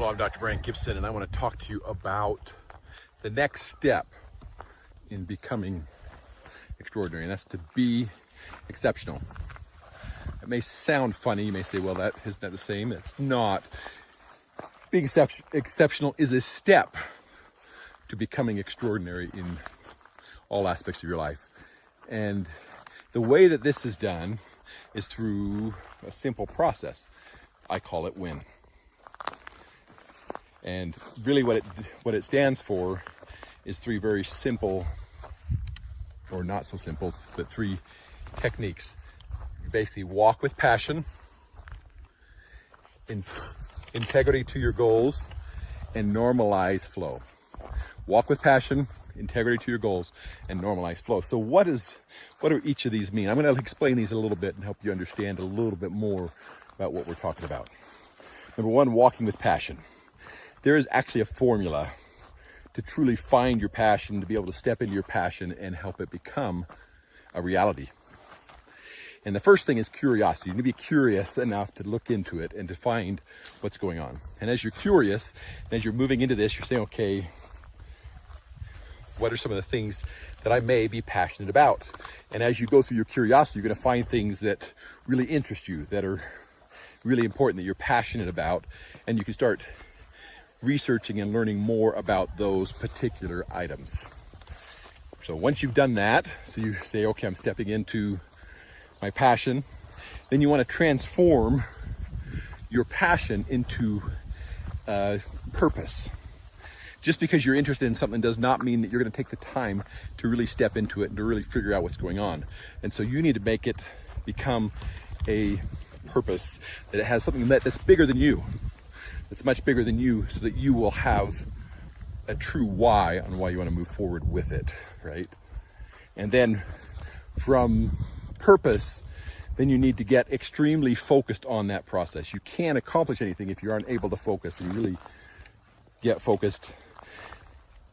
Hello, I'm Dr. Brandt Gibson, and I want to talk to you about the next step in becoming extraordinary, and that's to be exceptional. It may sound funny. You may say, well, isn't that the same? It's not. Being exceptional is a step to becoming extraordinary in all aspects of your life. And the way that this is done is through a simple process. I call it WIN. And really what it stands for is three very simple, or not so simple, but three techniques. You basically walk with passion, integrity to your goals, and normalize flow. Walk with passion, integrity to your goals, and normalize flow. So what do each of these mean? I'm going to explain these a little bit and help you understand a little bit more about what we're talking about. Number one, walking with passion. There is actually a formula to truly find your passion, to be able to step into your passion and help it become a reality. And the first thing is curiosity. You need to be curious enough to look into it and to find what's going on. And as you're curious, and as you're moving into this, you're saying, okay, what are some of the things that I may be passionate about? And as you go through your curiosity, you're going to find things that really interest you, that are really important, that you're passionate about, and you can start researching and learning more about those particular items. So once you've done that, so you say, okay, I'm stepping into my passion, then you want to transform your passion into purpose. Just because you're interested in something does not mean that you're going to take the time to really step into it and to really figure out what's going on. And so you need to make it become a purpose, that it has something that's bigger than you. It's much bigger than you, so that you will have a true why on why you want to move forward with it, right? And then from purpose, then you need to get extremely focused on that process. You can't accomplish anything if you aren't able to focus and really get focused.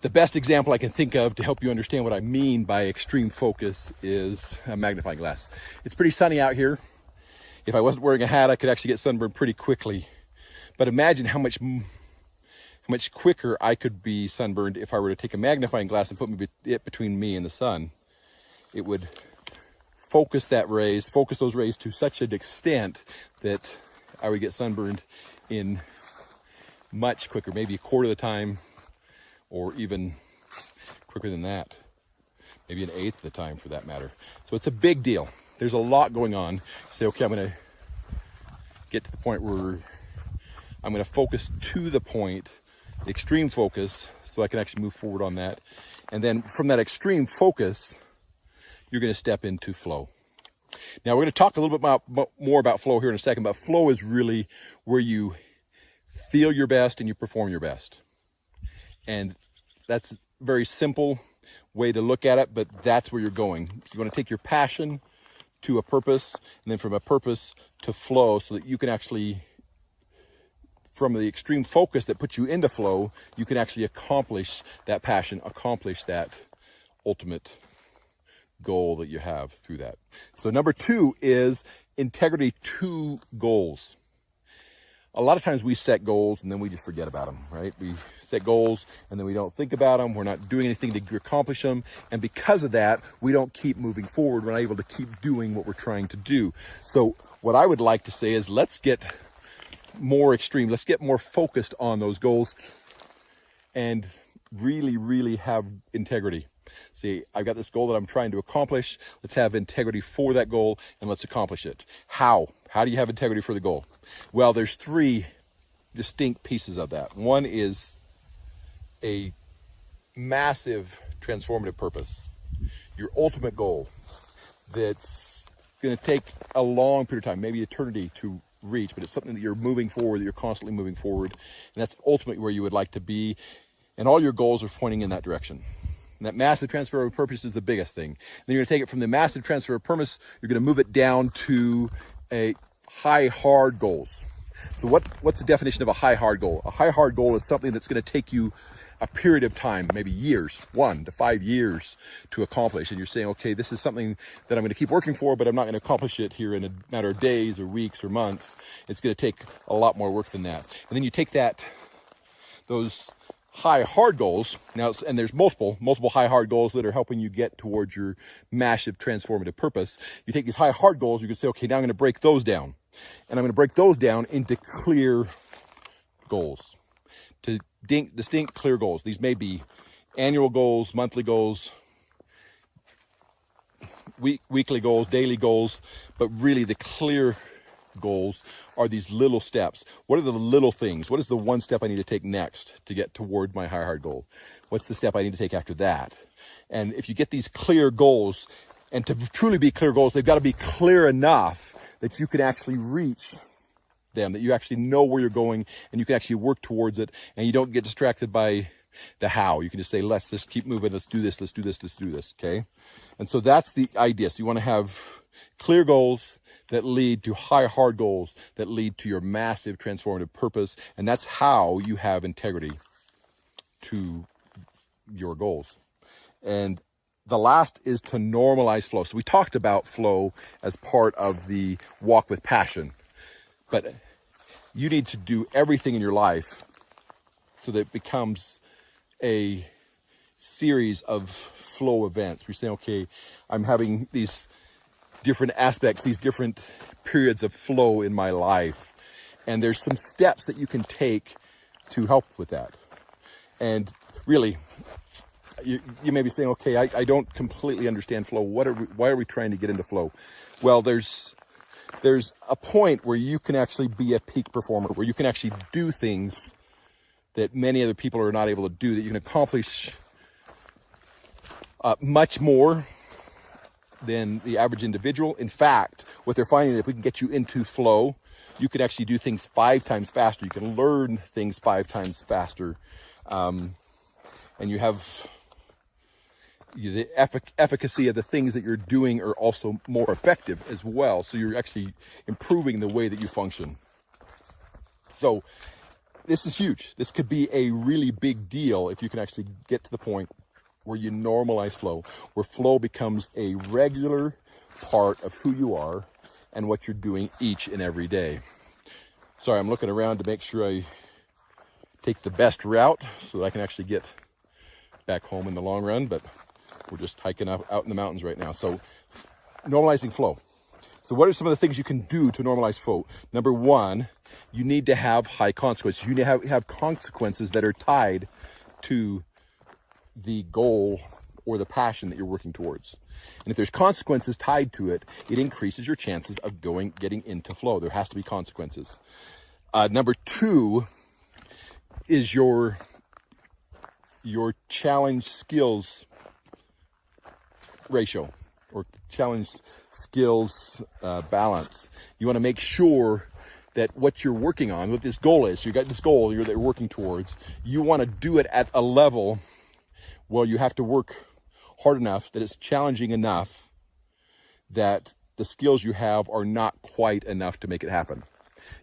The best example I can think of to help you understand what I mean by extreme focus is a magnifying glass. It's pretty sunny out here. If I wasn't wearing a hat, I could actually get sunburned pretty quickly. But imagine how much quicker I could be sunburned if I were to take a magnifying glass and put it between me and the sun. It would focus those rays to such an extent that I would get sunburned in much quicker, maybe a quarter of the time, or even quicker than that, maybe an eighth of the time for that matter. So it's a big deal. There's a lot going on. You say, okay, I'm going to get to the point where I'm going to focus to the point, extreme focus, so I can actually move forward on that. And then from that extreme focus, you're going to step into flow. Now, we're going to talk a little bit more about flow here in a second, but flow is really where you feel your best and you perform your best. And that's a very simple way to look at it, but that's where you're going. So you want to take your passion to a purpose, and then from a purpose to flow, so that you can actually, from the extreme focus that puts you into flow, you can actually accomplish that passion, accomplish that ultimate goal that you have through that. So number two is integrity to goals. A lot of times we set goals and then we just forget about them, right? We set goals and then we don't think about them. We're not doing anything to accomplish them. And because of that, we don't keep moving forward. We're not able to keep doing what we're trying to do. So what I would like to say is, let's get more extreme. Let's get more focused on those goals and really, really have integrity. See, I've got this goal that I'm trying to accomplish. Let's have integrity for that goal and let's accomplish it. How? How do you have integrity for the goal? Well, there's three distinct pieces of that. One is a massive transformative purpose, your ultimate goal that's going to take a long period of time, maybe eternity to reach, but it's something that you're moving forward, that you're constantly moving forward, and that's ultimately where you would like to be, and all your goals are pointing in that direction. And that massive transfer of purpose is the biggest thing. Then you're going to take it from the massive transfer of purpose, you're going to move it down to a high hard goals. So what's the definition of a high hard goal? A high hard goal is something that's going to take you a period of time, maybe years, 1 to 5 years to accomplish. And you're saying, okay, this is something that I'm going to keep working for, but I'm not going to accomplish it here in a matter of days or weeks or months. It's going to take a lot more work than that. And then you take that those high hard goals now, and there's multiple high hard goals that are helping you get towards your massive transformative purpose. You take these high hard goals, you can say, okay, now I'm going to break those down, and I'm going to break those down into clear goals, to distinct clear goals. These may be annual goals, monthly goals, weekly goals, daily goals, but really the clear goals are these little steps. What are the little things? What is the one step I need to take next to get toward my high hard goal? What's the step I need to take after that? And if you get these clear goals, and to truly be clear goals, they've got to be clear enough that you can actually reach them, that you actually know where you're going, and you can actually work towards it, and you don't get distracted by the how. You can just say, let's just keep moving, let's do this, okay? And so that's the idea. So you want to have clear goals that lead to high hard goals that lead to your massive transformative purpose, and that's how you have integrity to your goals. And the last is to normalize flow. So we talked about flow as part of the walk with passion, but you need to do everything in your life so that it becomes a series of flow events. We're saying, okay, I'm having these different aspects, these different periods of flow in my life, and there's some steps that you can take to help with that. And really, you may be saying, okay, I don't completely understand flow. Why are we trying to get into flow? Well, there's a point where you can actually be a peak performer, where you can actually do things that many other people are not able to do, that you can accomplish much more than the average individual. In fact, what they're finding is if we can get you into flow, you can actually do things 5 times faster. You can learn things 5 times faster. And you have the efficacy of the things that you're doing are also more effective as well. So you're actually improving the way that you function. So this is huge. This could be a really big deal if you can actually get to the point where you normalize flow, where flow becomes a regular part of who you are and what you're doing each and every day. Sorry, I'm looking around to make sure I take the best route so that I can actually get back home in the long run, but we're just hiking up out in the mountains right now. So normalizing flow. So what are some of the things you can do to normalize flow? Number 1, you need to have high consequences. You need to have consequences that are tied to the goal or the passion that you're working towards. And if there's consequences tied to it, it increases your chances of getting into flow. There has to be consequences. Number 2 is your challenge skills ratio, or challenge skills balance. You want to make sure that what you're working on, what this goal is, so you got this goal that you're working towards, you want to do it at a level where you have to work hard enough, that it's challenging enough that the skills you have are not quite enough to make it happen.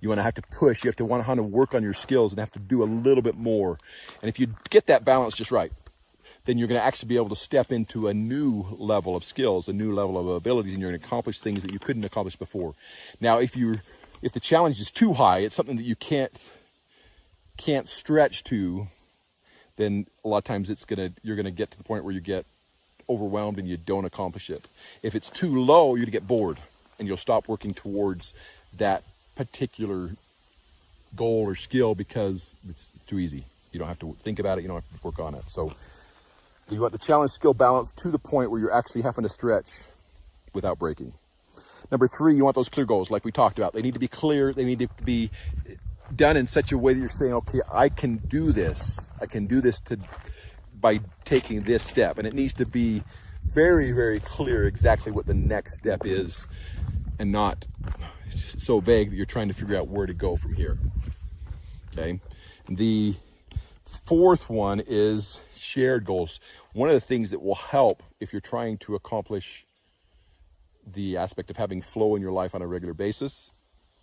You want to have to push, you have to want to work on your skills and have to do a little bit more. And if you get that balance just right, then you're going to actually be able to step into a new level of skills, a new level of abilities, and you're going to accomplish things that you couldn't accomplish before. Now, if the challenge is too high, it's something that you can't stretch to, then a lot of times you're gonna get to the point where you get overwhelmed and you don't accomplish it. If it's too low, you're gonna get bored and you'll stop working towards that particular goal or skill because it's too easy. You don't have to think about it, you don't have to work on it. So you want the challenge skill balance to the point where you're actually having to stretch without breaking. Number 3, you want those clear goals like we talked about. They need to be clear, they need to be done in such a way that you're saying, okay, I can do this by taking this step. And it needs to be very, very clear exactly what the next step is, and not so vague that you're trying to figure out where to go from here. Okay. The 4th one is shared goals. One of the things that will help if you're trying to accomplish the aspect of having flow in your life on a regular basis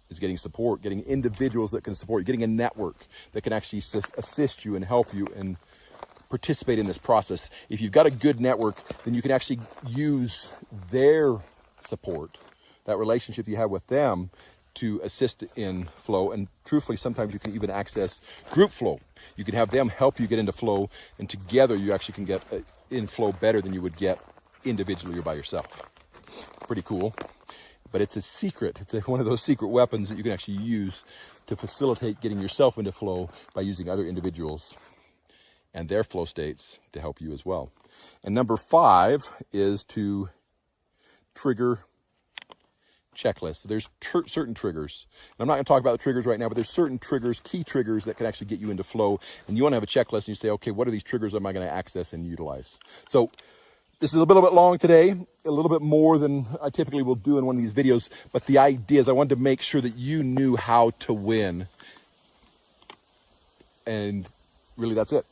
is getting support, getting individuals that can support you, getting a network that can actually assist you and help you and participate in this process. If you've got a good network, then you can actually use their support, that relationship you have with them, to assist in flow. And truthfully, sometimes you can even access group flow. You can have them help you get into flow, and together you actually can get in flow better than you would get individually or by yourself. Pretty cool. But it's a secret. It's one of those secret weapons that you can actually use to facilitate getting yourself into flow by using other individuals and their flow states to help you as well. And number 5 is to trigger checklists. So there's certain triggers. And I'm not going to talk about the triggers right now, but there's certain triggers, key triggers that can actually get you into flow. And you want to have a checklist and you say, okay, what are these triggers am I going to access and utilize? So this is a little bit long today, a little bit more than I typically will do in one of these videos. But the idea is I wanted to make sure that you knew how to win. And really that's it.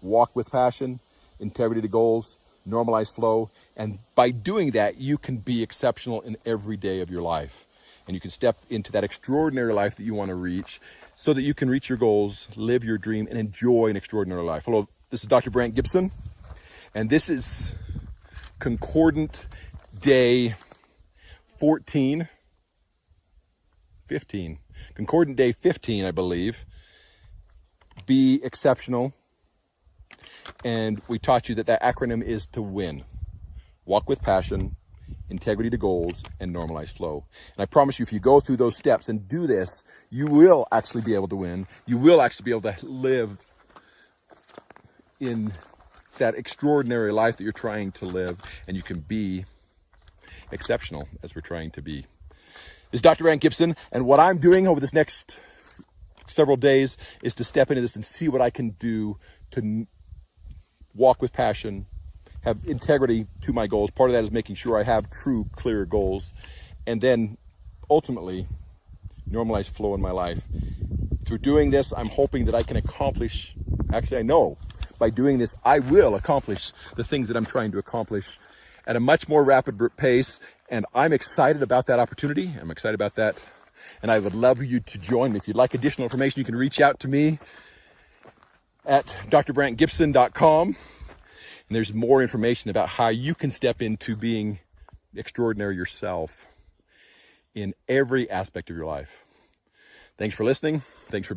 Walk with passion, integrity to goals, normalize flow. And by doing that, you can be exceptional in every day of your life. And you can step into that extraordinary life that you want to reach so that you can reach your goals, live your dream, and enjoy an extraordinary life. Hello, this is Dr. Brandt Gibson. And this is Concordant day 15. Concordant day 15, I believe. Be exceptional. And we taught you that acronym is to win. Walk with passion, integrity to goals, and normalize flow. And I promise you, if you go through those steps and do this, you will actually be able to win. You will actually be able to live in that extraordinary life that you're trying to live, and you can be exceptional as we're trying to be. This is Dr. Brandt Gibson, and what I'm doing over this next several days is to step into this and see what I can do to walk with passion, have integrity to my goals. Part of that is making sure I have true, clear goals, and then ultimately normalize flow in my life. Through doing this, I'm hoping that I can accomplish, actually I know, by doing this, I will accomplish the things that I'm trying to accomplish at a much more rapid pace. And I'm excited about that opportunity. I'm excited about that. And I would love you to join me. If you'd like additional information, you can reach out to me at drbrandtgibson.com. And there's more information about how you can step into being extraordinary yourself in every aspect of your life. Thanks for listening. Thanks for